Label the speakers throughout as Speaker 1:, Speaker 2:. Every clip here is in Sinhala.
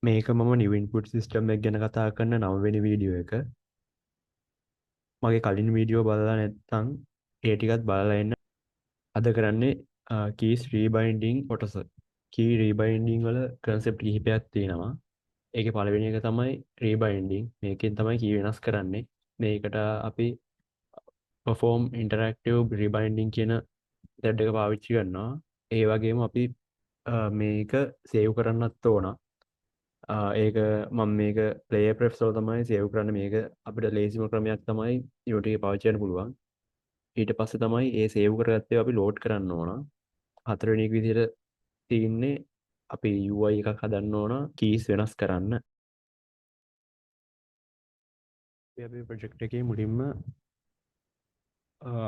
Speaker 1: මේක මම new input system එක ගැන කතා කරන 9 වෙනි වීඩියෝ එක. මගේ කලින් වීඩියෝ බලලා නැත්නම් ඒ ටිකත් බලලා එන්න. අද කරන්නේ keys rebinding කොටස. key rebinding වල concept කිහිපයක් තියෙනවා. ඒකේ පළවෙනි එක තමයි rebinding. මේකෙන් තමයි key වෙනස් කරන්නේ. මේකට අපි perform interactive rebinding කියන method එක පාවිච්චි කරනවා. ඒ වගේම අපි මේක save කරන්නත් ඕන. ඒක මම මේක ප්ලේ ප්‍රෙෆ්ස් වල තමයි සේව් කරන්න. මේක අපිට ලේසිම ක්‍රමයක් තමයි YouTube එකේ පාවිච්චි කරන්න පුළුවන්. ඊට පස්සේ තමයි ඒ සේව් කරගත්තේ අපි ලෝඩ් කරන්න ඕන. හතරවෙනි එක විදිහට තියෙන්නේ අපි UI එකක් හදන්න ඕන කීස් වෙනස් කරන්න. අපි ප්‍රොජෙක්ට් එකේ මුලින්ම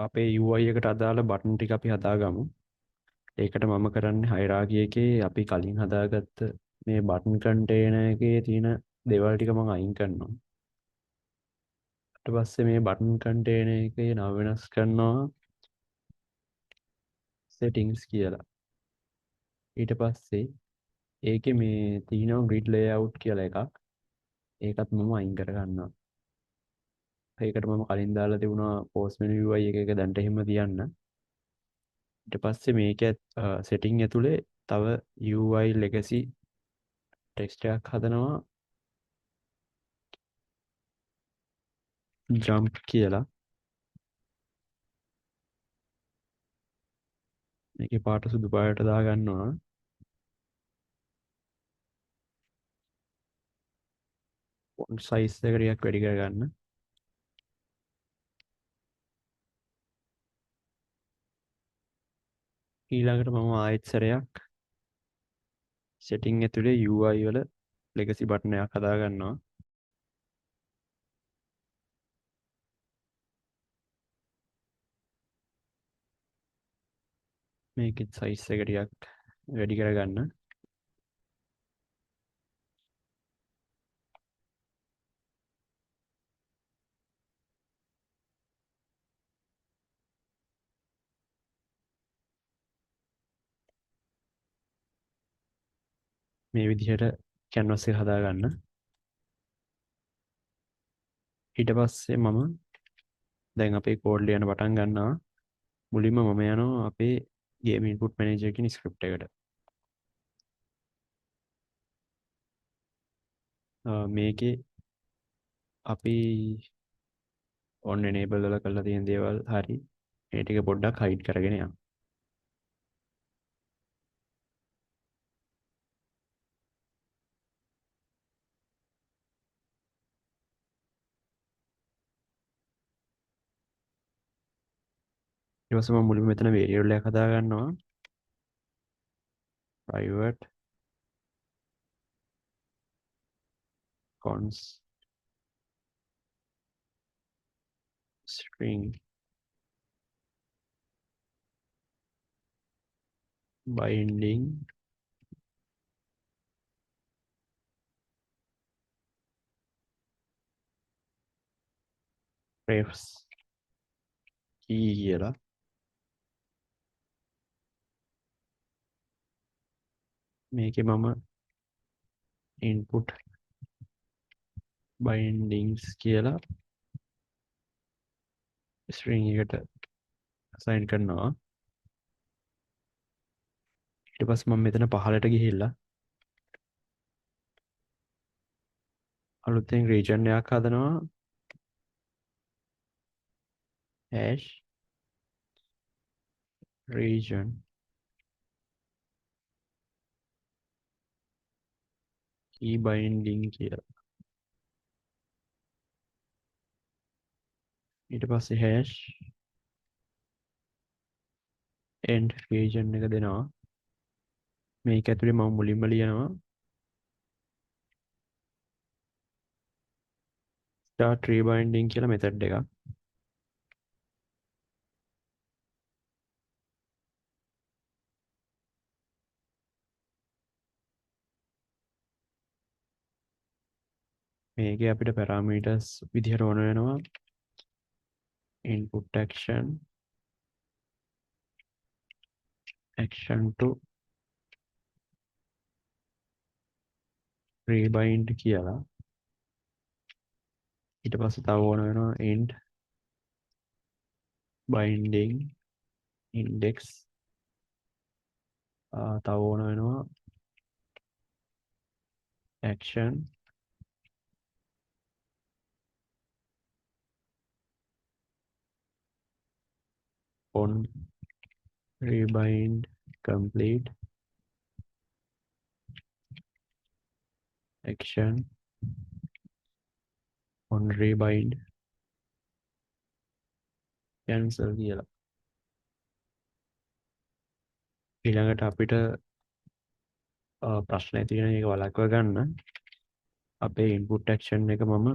Speaker 1: අපේ UI එකට අදාළ බටන් ටික අපි හදාගමු. ඒකට මම කරන්නේ හයිරාකි එකේ අපි කලින් හදාගත්ත මේ බටන් කන්ටේනර් එකේ තියෙන දේවල් ටික මම අයින් කරනවා. ඊට පස්සේ මේ බටන් කන්ටේනර් එකේ නම වෙනස් කරනවා settings කියලා. ඊට පස්සේ ඒකේ මේ තියෙනවා grid layout කියලා එකක්. ඒකත් මම අයින් කර ගන්නවා. ඒකට මම කලින් දාලා තිබුණා post menu UI එක දැන්ට එහෙම තියන්න. ඊට පස්සේ මේක setting ඇතුලේ තව UI legacy text එකක් හදනවා jump කියලා. මේකේ පාට සුදු පාටට දා ගන්නවා. font size එක ටිකක් වැඩි කර ගන්න. ඊළඟට මම ආයෙත් සැරයක් setting ඇතුලේ UI වල legacy button එකක් හදා ගන්නවා. මේකෙත් size එක ටිකක් වැඩි කරගන්න. මේ විදිහට canvas එක හදාගන්න. ඊට පස්සේ මම දැන් අපේ කෝඩ් ලියන්න පටන් ගන්නවා. මුලින්ම මම යනවා අපේ game input manager කියන script එකට. මේකේ අපි on enable වල කරලා තියෙන දේවල් හරි මේ ටික පොඩ්ඩක් hide කරගෙන යන්න. ඊට පස්සේ මම මුලින්ම මෙතන variable එකක් හදා ගන්නවා. private cons string binding refs key කියලා. මේකේ මම input bindings කියලා string එකට assign කරනවා. ඊට පස්සේ මම මෙතන පහළට ගිහිල්ලා අලුතෙන් region එකක් හදනවා. hash region key binding කියලා. ඊට පස්සේ hash end region එක දෙනවා. මේක ඇතුලේ මම මුලින්ම ලියනවා start rebinding කියලා method එකක්. මේකේ අපිට parameters විදිහට ඕන වෙනවා input action to rebind කියලා ඊට පස්සේ තව ඕන වෙනවා end binding index තව ඕන වෙනවා action on rebind complete action on rebind cancel කියලා ඊළඟට අපිට ප්‍රශ්න ඇති වෙන එක වළක්වා ගන්න අපේ input action එක මම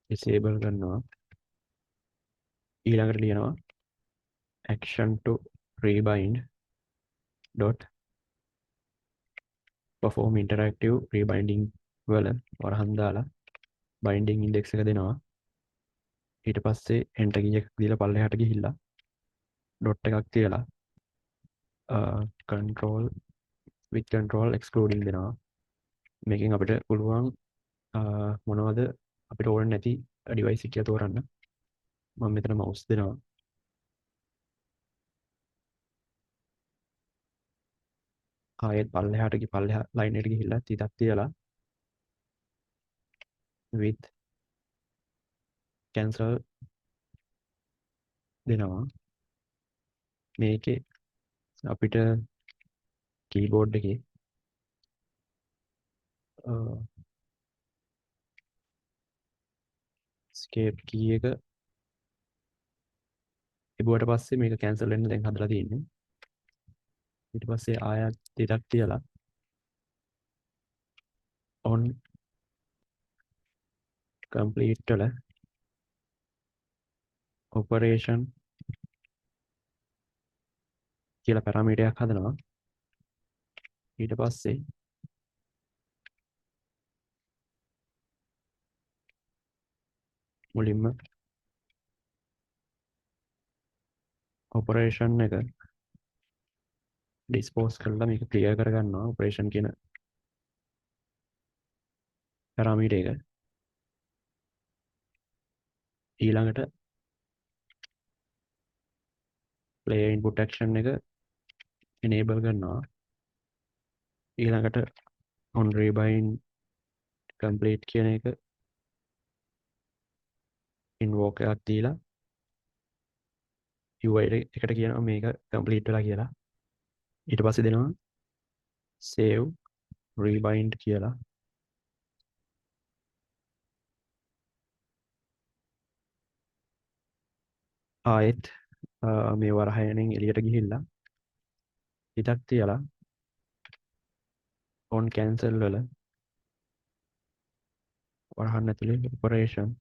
Speaker 1: disable කරනවා ඊළඟට ලියනවා action to rebind dot perform interactive rebinding වල වරහන් දාලා binding index එක දෙනවා ඊට පස්සේ enter key එක දීලා පල්ලෙහාට ගිහිල්ලා dot එකක් තියලා control with control excluding දෙනවා මේකෙන් අපිට පුළුවන් මොනවද අපිට ඕන නැති device එක කියලා තෝරන්න මම මෙතන mouse දෙනවා ආයෙත් පල්ලෙහාට පල්ලෙහා line එකට ගිහිල්ලා තිතක් තියලා with cancel දෙනවා මේකේ අපිට keyboard එකේ escape key එක තිබුවට පස්සේ මේක cancel වෙන්න දැන් හදලා තියෙන්නේ ඊට පස්සේ ආයෙත් තිතක් තියලා on complete වල operation කියලා පැරාමීටර් එකක් හදනවා ඊට පස්සේ මුලින්ම operation එක dispose කරලා මේක clear කරගන්නවා operation කියන පැරාමීටර් එක ඊළඟට play input action එක enable කරනවා ඊළඟට on rebind complete කියන එක invoke එකක් දීලා UI එකට කියනවා මේක complete වෙලා කියලා ඊට පස්සේ දෙනවා save rebind කියලා ආයෙත් මේ වරහයනෙන් එළියට ගිහිල්ලා හිතක් තියලා on cancel වල වරහන් ඇතුලේ operation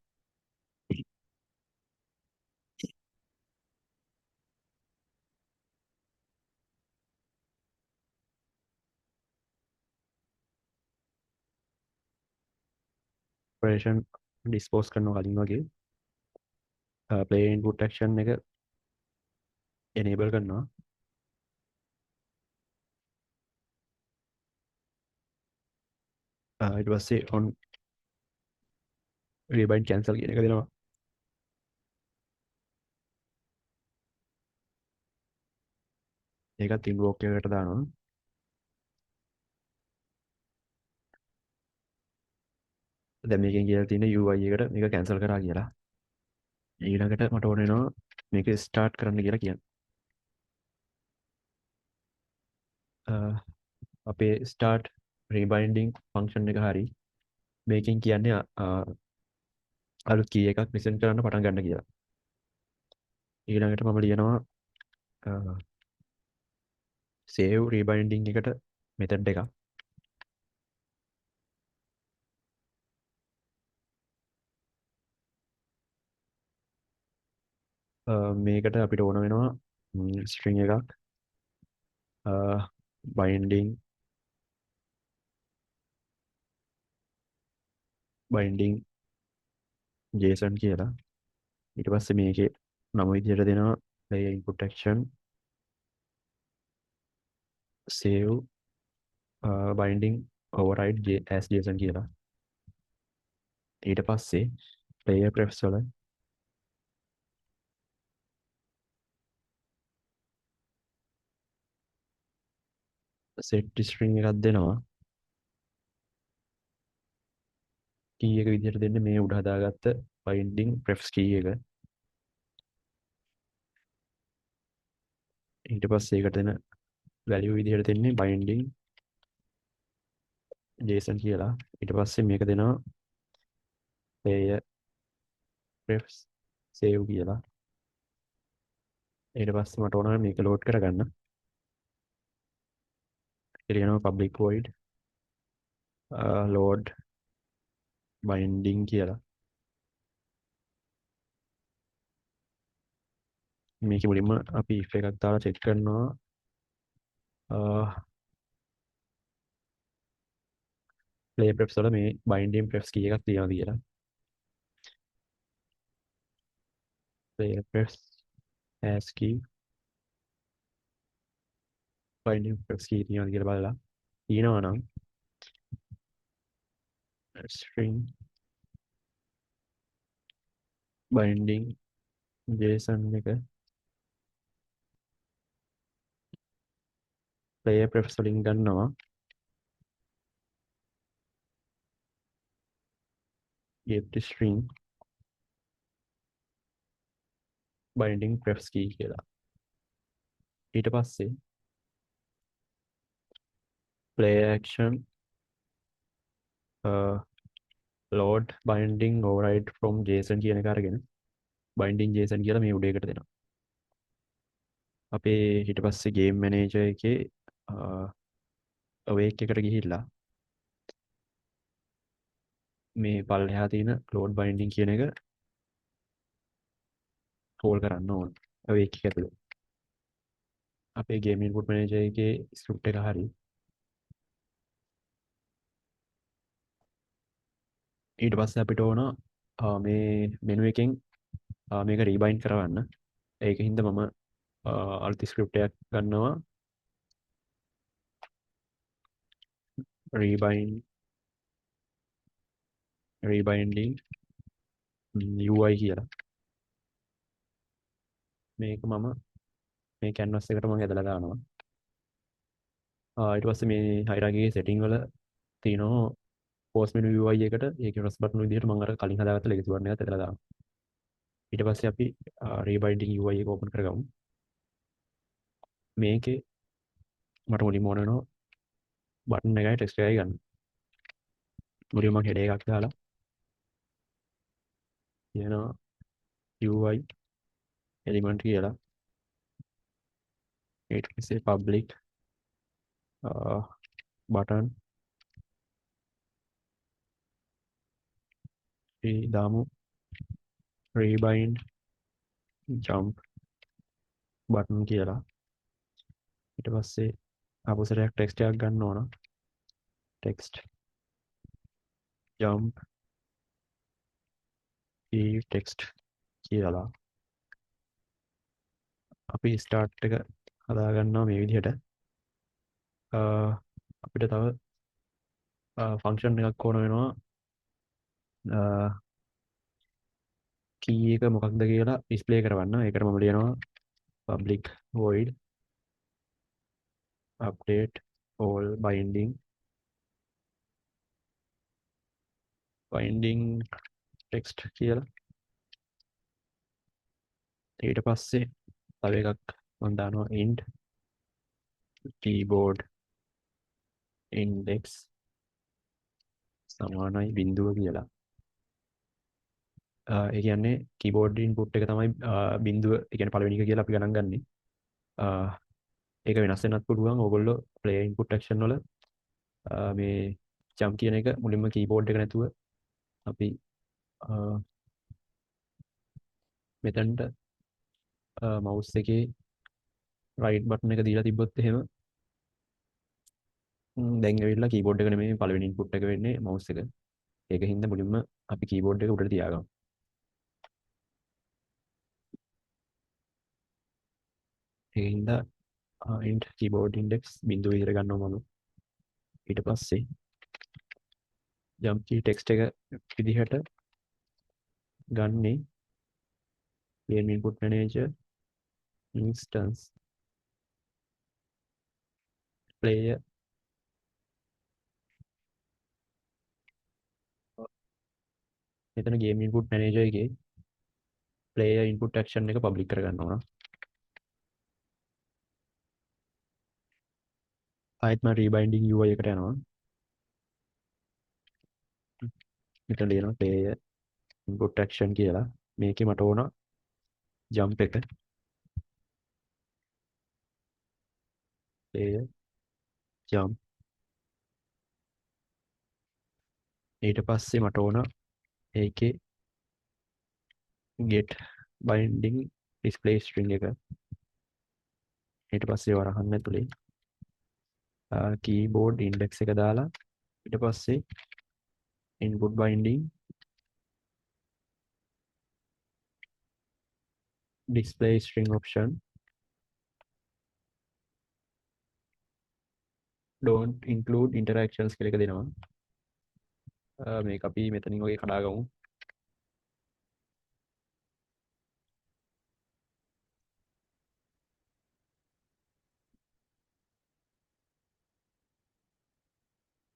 Speaker 1: dispose කරනවා කලින් වගේ play input action එක enable කරනවා ඊට පස්සේ on rebind cancel කියන එක දෙනවා ඒකත් invoke එකකට දානවා දැන් මේකෙන් කියලා තියෙන UI එකට මේක cancel කරා කියලා ඊළඟට මට ඕන වෙනවා මේක start කරන්න කියලා කියන්න අපේ start rebinding function එක හරි මේකෙන් කියන්නේ අලුත් key එකක් present කරන්න පටන් ගන්න කියලා ඊළඟට මම ලියනවා save rebinding එකට method එකක් මේකට අපිට ඕන වෙනවා string එකක් binding JSON කියලා ඊට පස්සේ මේකේ නම විදිහට දෙනවා player input action save binding override as JSON කියලා. ඊට පස්සේ player prefs වල set string එකක් දෙනවා. key එක විදිහට දෙන්නේ මේ උඩ හදාගත්ත binding prefs key එක. ඊට පස්සේ ඒකට දෙන value විදිහට දෙන්නේ binding JSON කියලා. ඊට පස්සේ මේක දෙනවා player prefs save කියලා. ඊට පස්සේ මට ඕන මේක load කරගන්න. කියනවා public void load binding කියලා. මේක මුලින්ම අපි if එකක් දාලා check කරනවා player prefs වල මේ binding prefs key එකක් තියෙනවා කියලා. player prefs as key binding prefs key තියෙනවා කියලා බලලා තියෙනවා නම් string binding JSON එක player prefs වලින් ගන්නවා. get string binding prefs key කියලා. ඊට පස්සේ player action load binding override from JSON කියන එක අරගෙන binding JSON කියලා මේ උඩ එකට දෙනවා. අපේ ඊට පස්සේ game manager එකේ awake එකට ගිහිල්ලා මේ පල්ලෙහා තියෙන load binding කියන එක call කරන්න ඕන awake එක ඇතුළේ. අපේ game input manager එකේ script එක හරි. ඊට පස්සේ අපිට ඕන මේ menu එකෙන් මේක rebind කරවන්න. ඒක හින්දා මම අලුත් script එකක් ගන්නවා rebinding UI කියලා. මේක මම මේ canvas එකට මම ඇදලා දානවා. ඊට පස්සේ මේ hierarchy setting වල තියෙනවා post menu UI එකට ඒක press button විදිහට මම අර කලින් හදාගත්ත legacy button එකත් ඇදලා දානවා. ඊට පස්සේ අපි rebinding UI එක open කරගමු. මේකේ මට මුලින්ම ඕන වෙනවා button එකයි text එකයි ගන්න. මුලින්ම මම header එකක් දාලා කියනවා UI element කියලා. ඊට පස්සේ public button දාමු rebind jump button කියලා. ඊට පස්සේ අපසරයක් text එකක් ගන්න ඕන. text jump text කියලා. අපි start එක හදා ගන්නවා මේ විදිහට. අපිට තව function එකක් ඕන වෙනවා key එක මොකක්ද කියලා display කරවන්න. ඒකට මම ලියනවා public void update all binding text කියලා. ඊට පස්සේ තව එකක් මම දානවා int keyboard index සමානයි බිඳුව කියලා. ඒ කියන්නේ keyboard input එක තමයි බිඳුව, ඒ කියන්නේ පළවෙනි එක කියලා අපි ගණන් ගන්නෙ. ඒක වෙනස් වෙන්නත් පුළුවන්. ඕගොල්ලෝ play input action වල මේ jump කියන එක මුලින්ම keyboard එක නැතුව අපි මෙතනට mouse එකේ right button එක දීලා තිබ්බොත් එහෙම දැන් ඇවිල්ලා keyboard එක නෙමෙයි පළවෙනි input එක වෙන්නේ mouse එක. ඒක හින්දා මුලින්ම අපි keyboard එක උඩට තියාගමු. ඒක හින්දා int keyboard index බිඳුව විතර ගන්නවා මම. ඊට පස්සේ jump key text එක විදිහට ගන්නේ game input manager instance player මෙතන game input manager එකේ player input action එක public කරගන්නවා ආයෙත් මම rebinding UI එකට යනවා මෙතන ලියනවා player input action කියලා මේකේ මට ඕන jump එක player jump ඊට පස්සේ මට ඕන ඒකේ get binding display string එක ඊට පස්සේ වරහන්න ඇතුලේ keyboard index එක දාලා ඊට පස්සේ input binding display string option don't include interactions කියලා එක දෙනවා මේක අපි මෙතනින් වගේ කඩාගමු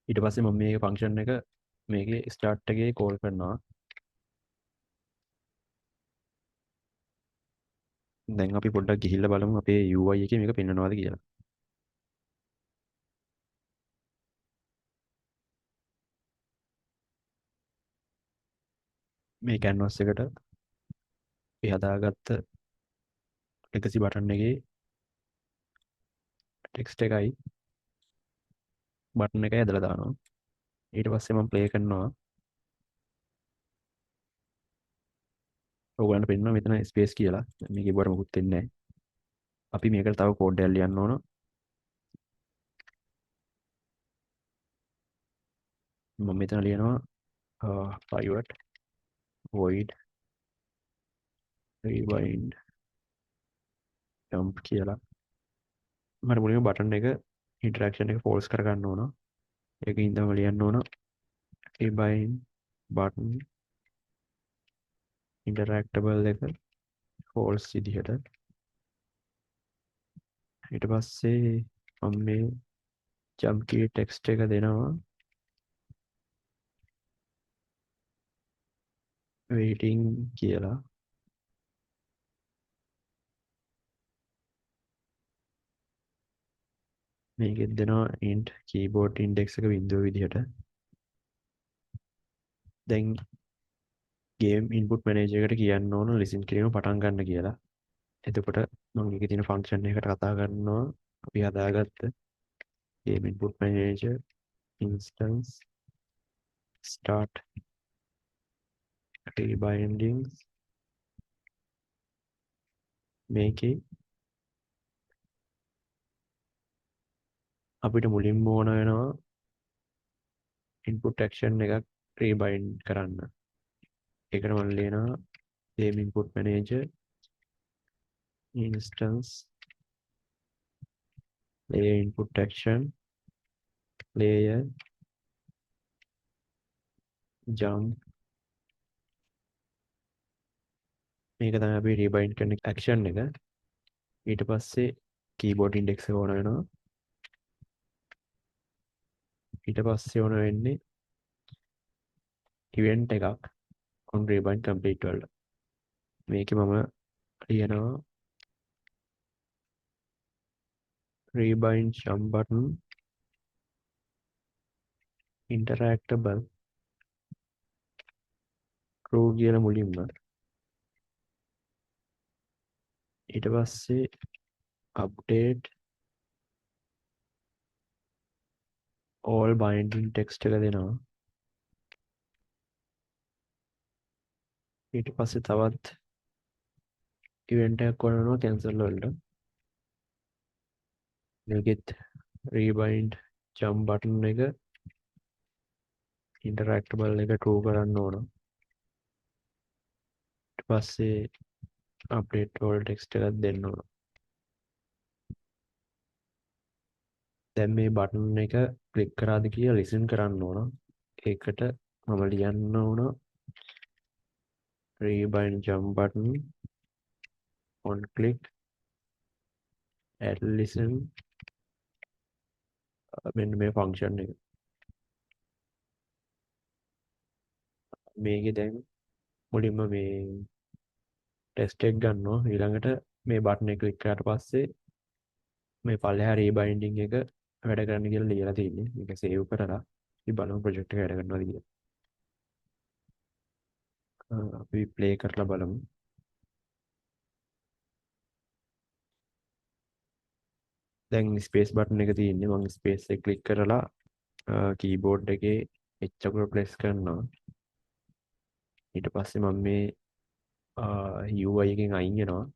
Speaker 1: ඊට පස්සේ මම මේක ෆන්ක්ෂන් එක මේකේ start එකේ call කරනවා දැන් අපි පොඩ්ඩක් ගිහිල්ලා බලමු අපේ UI එකේ මේක පෙන්වනවාද කියලා මේ canvas එකට අපි හදාගත්ත legacy button එකේ text එකයි button එකයි ඇදලා දානවා ඊට පස්සේ මම play කරනවා ඔයගොල්ලන්ට පෙන්වනවා මෙතන space කියලා මේ keyboard මොකුත් වෙන්නේ නැහැ අපි මේකට තව code එකක් ලියන්න ඕන මම මෙතන ලියනවා private void rewind jump කියලා මට මුලින්ම බටන් එක interaction එක false කරගන්න ඕන ඒකින් තමයි ලියන්න ඕන rewind button interactable එක false විදිහට ඊට පස්සේ මම මේ jump key text එක දෙනවා waiting කියලා මේකෙත් දෙනවා int keyboard index එක බිඳුව විදිහට දැන් game input manager එකට කියන්න ඕන listen කිරීම පටන් ගන්න කියලා එතකොට මම මේකේ තියෙන function එකකට කතා කරනවා අපි හදාගත්ත game input manager instance start rebindings මේකේ අපිට මුලින්ම ඕන වෙනවා input action එකක් rebind කරන්න ඒකට මම ලියනවා game input manager instance layer input action layer jump මේක තමයි අපි rebind කරන action එක ඊට පස්සේ keyboard index එක ඕන වෙනවා ඊට පස්සේ ඕන වෙන්නේ event එකක් on rebind complete වලට මේකේ මම ලියනවා rebind jump button interactable true කියලා මුලින්ම ඊට පස්සේ update all binding text එක දෙනවා ඊට පස්සේ තවත් event එකක් කරනවා cancel වලට මේකෙත් rebind jump button එක interactable එක true කරන්න ඕන ඊට පස්සේ update all text එකක් දෙන්න ඕන දැන් මේ බටන් එක ක්ලික් කරාද කියලා listen කරන්න ඕන ඒකට මම ලියන්න ඕන rebind jump button on click add listen මෙන්න මේ ෆන්ක්ෂන් එක මේකේ දැන් මුලින්ම මේ ටෙස්ට් එක ගන්නවා ඊළඟට මේ බටන් එක ක්ලික් කරාට පස්සේ මේ පල්ලෙහා රීබයින්ඩින් එක වැඩ කරන්න කියලා ලියලා තියෙන්නේ මේක සේව් කරලා ඉතින් බලමු ප්‍රොජෙක්ට් එක වැඩ කරනවද කියලා අපි ප්ලේ කරලා බලමු දැන් ස්පේස් බටන් එක තියෙන්නේ මම ස්පේස් එක ක්ලික් කරලා කීබෝඩ් එකේ H අකුර ප්‍රෙස් කරනවා ඊට පස්සේ මම මේ UI එකෙන් අයින් වෙනවා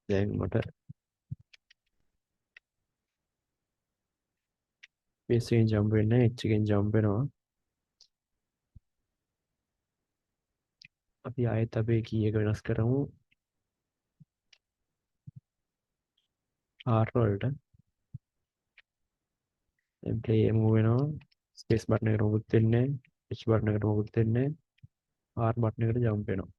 Speaker 1: දැන් මට ස්පේස් එකෙන් ජම්ප් වෙන්න H එකෙන් ජම්ප් වෙනවා අපි ආයෙත් අපේ කී එක වෙනස් කරමු R වලට දැන් play move වෙනවා ස්පේස් බටන් එකට මොකුත් වෙන්නේ නැහැ H බටන් එකට මොකුත් වෙන්නේ නැහැ R බටන් එකට ජම්ප් වෙනවා